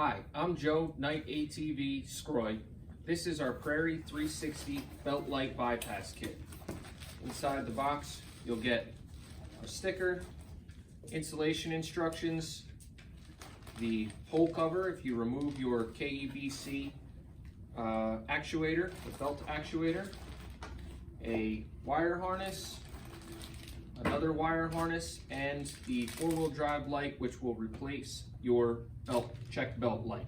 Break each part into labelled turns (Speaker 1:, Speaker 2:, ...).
Speaker 1: Hi, I'm Joe, Night ATV Scroy. This is our Prairie 360 Belt Light Bypass Kit. Inside the box, you'll get a sticker, installation instructions, the hole cover if you remove your KeBC actuator, the belt actuator, a wire harness, another wire harness, and the four-wheel drive light, which will replace your check belt light.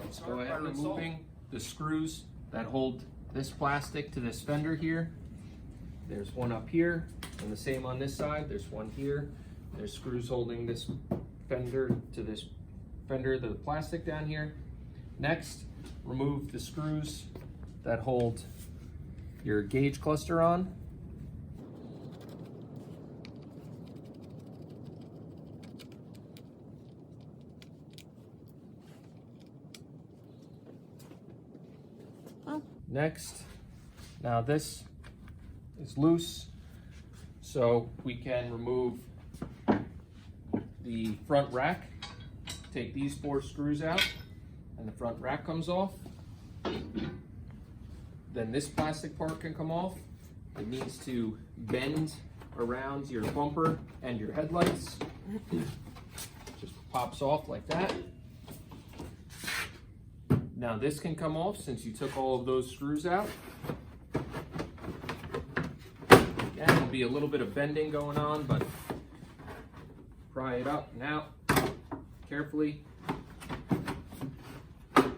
Speaker 1: Let's go ahead removing the screws that hold this plastic to this fender here. There's one up here, and the same on this side. There's one here. There's screws holding this fender to this fender, the plastic down here. Next, remove the screws that hold your gauge cluster on. Next, now this is loose, so we can remove the front rack. Take these 4 screws out, and the front rack comes off. Then this plastic part can come off. It needs to bend around your bumper and your headlights. Just pops off like that. Now this can come off since you took all of those screws out. Again, there'll be a little bit of bending going on, but pry it up and out carefully. And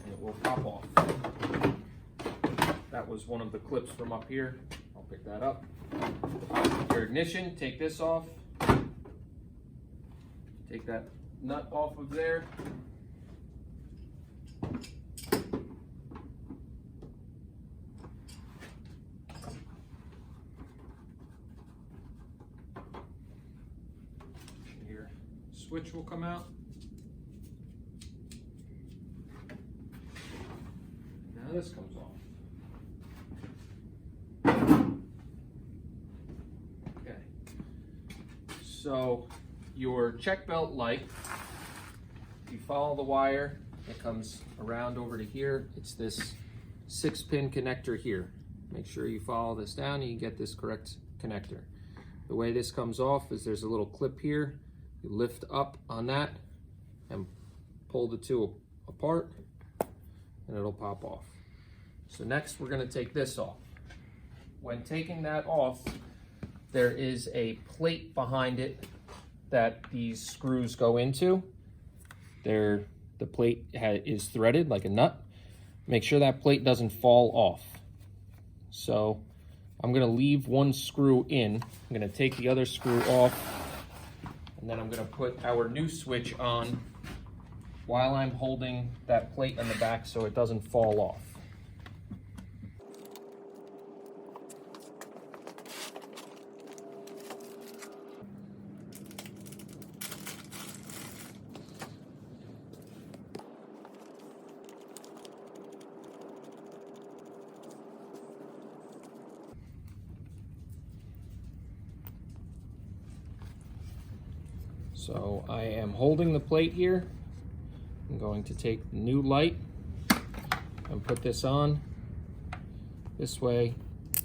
Speaker 1: it will pop off. That was one of the clips from up here. I'll pick that up. Your ignition, take this off. Take that nut off of there. Your switch will come out. Now this comes off. Okay. So your check belt light, if you follow the wire, it comes around over to here. It's this 6-pin connector here. Make sure you follow this down and you get this correct connector. The way this comes off is there's a little clip here. You lift up on that and pull the two apart and it'll pop off. So next we're going to take this off. When taking that off, there is a plate behind it that these screws go into. The plate is threaded like a nut. Make sure that plate doesn't fall off. So I'm gonna leave one screw in. I'm gonna take the other screw off, and then I'm gonna put our new switch on while I'm holding that plate on the back so it doesn't fall off. So I am holding the plate here. I'm going to take the new light and put this on. This way,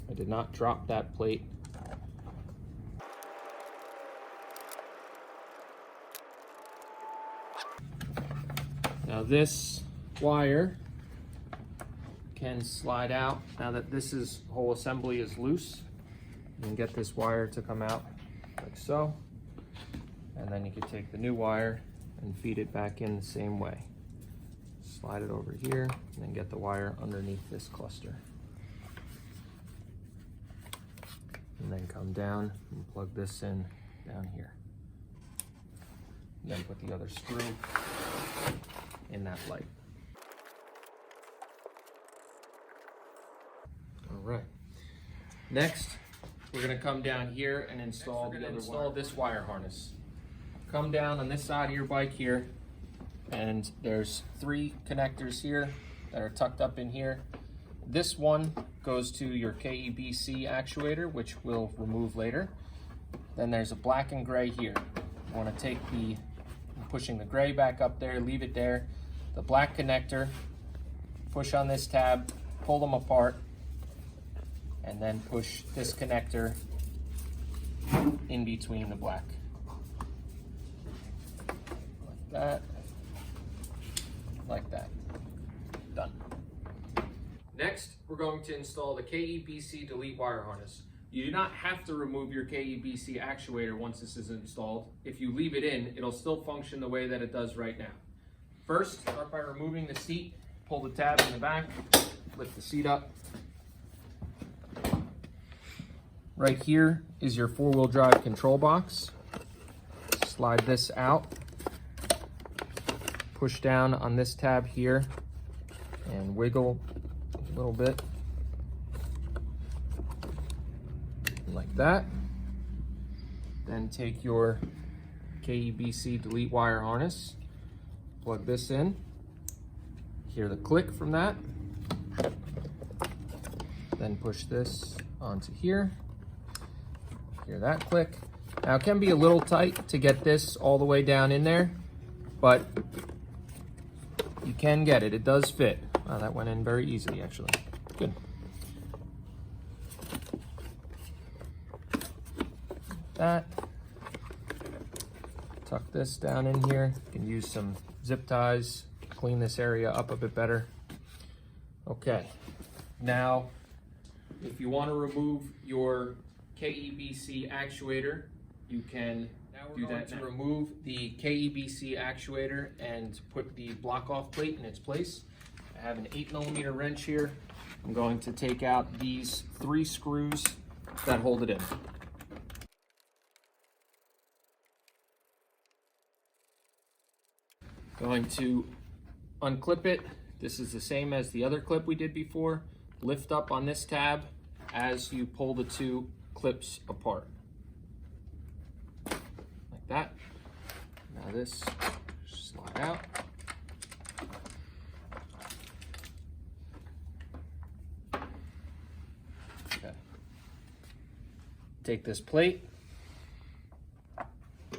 Speaker 1: I did not drop that plate. Now this wire can slide out. Now that this whole assembly is loose, you can get this wire to come out like so. And then you can take the new wire and feed it back in the same way. Slide it over here and then get the wire underneath this cluster. And then come down and plug this in down here. And then put the other screw in that light. All right. Next, we're gonna come down here and install this wire harness. Come down on this side of your bike here, and there's 3 connectors here that are tucked up in here. This one goes to your KeBC actuator, which we'll remove later. Then there's a black and gray here. You want to take the, pushing the gray back up there, leave it there. The black connector, push on this tab, pull them apart, and then push this connector in between the black. Like that. Like that. Done. Next, we're going to install the KeBC delete wire harness. You do not have to remove your KeBC actuator once this is installed. If you leave it in, it'll still function the way that it does right now. First, start by removing the seat. Pull the tab in the back, lift the seat up. Right here is your four-wheel drive control box. Slide this out. Push down on this tab here and wiggle a little bit like that. Then take your KeBC delete wire harness, plug this in, hear the click from that, then push this onto here, hear that click. Now it can be a little tight to get this all the way down in there, but you can get it. It does fit. Wow, that went in very easily, actually. Good. That. Tuck this down in here. You can use some zip ties, clean this area up a bit better. Okay. Now, if you want to remove your KeBC actuator, you can do that. To remove the KeBC actuator and put the block off plate in its place, I have an 8mm wrench here. I'm going to take out these 3 screws that hold it in. Going to unclip it. This is the same as the other clip we did before. Lift up on this tab as you pull the 2 clips apart. Like that. Now this, slide out. Okay. Take this plate,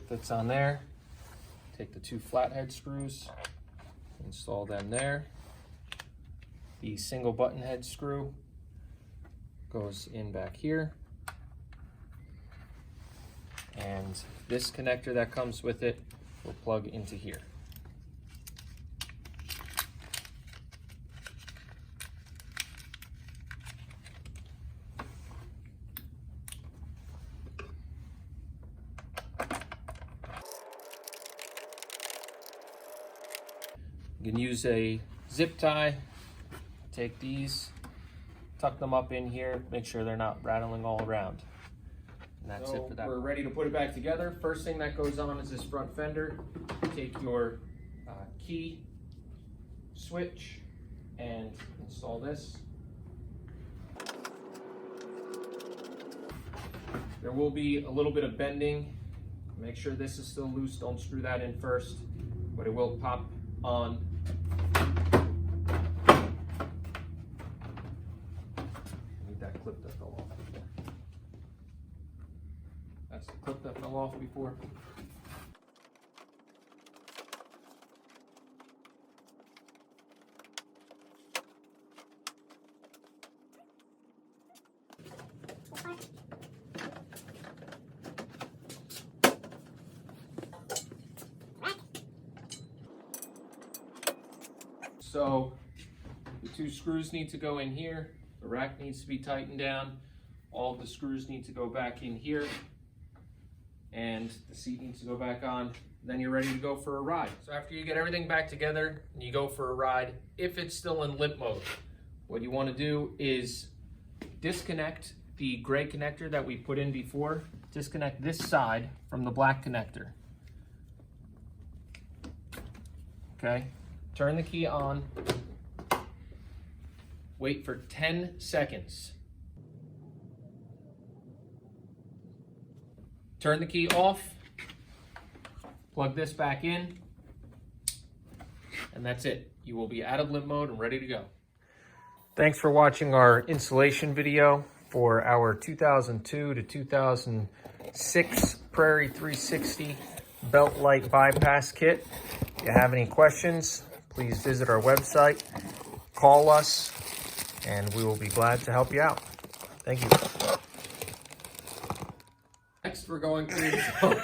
Speaker 1: fits on there. Take the 2 flathead screws, install them there. The single button head screw goes in back here. And this connector that comes with it will plug into here. You can use a zip tie, take these, tuck them up in here, make sure they're not rattling all around. And that's it for that. We're ready to put it back together. First thing that goes on is this front fender. Take your key switch and install this. There will be a little bit of bending. Make sure this is still loose. Don't screw that in first, but it will pop on. Need that clip that fell off before. That's the clip that fell off before. So the 2 screws need to go in here. The rack needs to be tightened down. All of the screws need to go back in here. And the seat needs to go back on. Then you're ready to go for a ride. So after you get everything back together and you go for a ride, if it's still in limp mode, what you want to do is disconnect the gray connector that we put in before. Disconnect this side from the black connector. Okay? Turn the key on, wait for 10 seconds. Turn the key off, plug this back in, and that's it. You will be out of limp mode and ready to go. Thanks for watching our installation video for our 2002 to 2006 Prairie 360
Speaker 2: belt light bypass kit. If you have any questions, please visit our website, call us, and we will be glad to help you out. Thank you.
Speaker 1: Next, we're going to